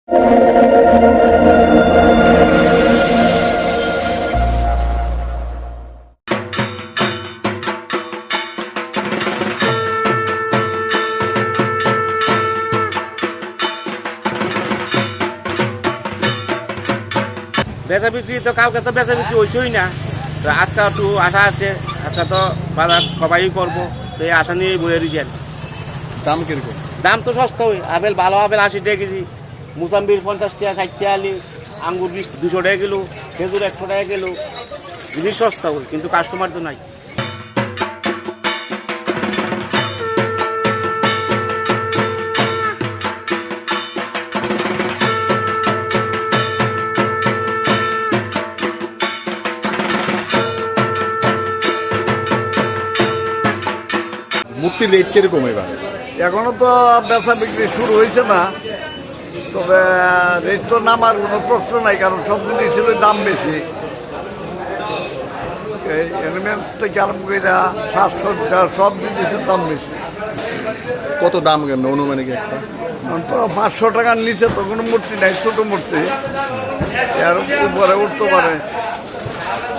বেচা বিক্রি তো কাউকে তো বেচা বিক্রি হয়েছেই না, তো আজকে একটু আশা আছে, আজকে তো বাজার সবাই করবো, তো এই আশা নিয়েই বয়ে রয়েছেন। দাম কিরকম? দাম তো সস্তা, ওই আপেল ভালো আপেল 80 টাকা কেজি, মুসাম্বির 50 টাকা 60 টাকা আলি, আঙ্গুর 200 টাকা কিলো, খেজুর 100 টাকা কিলো, জিনিস সস্তা ওই, কিন্তু কাস্টমার তো নাই। মূর্তির রেট কিরকম এবার? এখনো তো বেচা বিক্রি শুরু হয়েছে না, তবে রেট তো নামার কোনো প্রশ্ন নাই, কারণ সব জিনিসের দাম বেশি। এলিমেন্ট থেকে আরম্ভ করে সাজসজ্জা সব জিনিসের দাম বেশি। কত দাম কেন অনুমানিক একটা? তো 500 টাকার নিচে তো কোনো মূর্তি নাই, ছোট মূর্তি, এর উপরে উঠতে পারে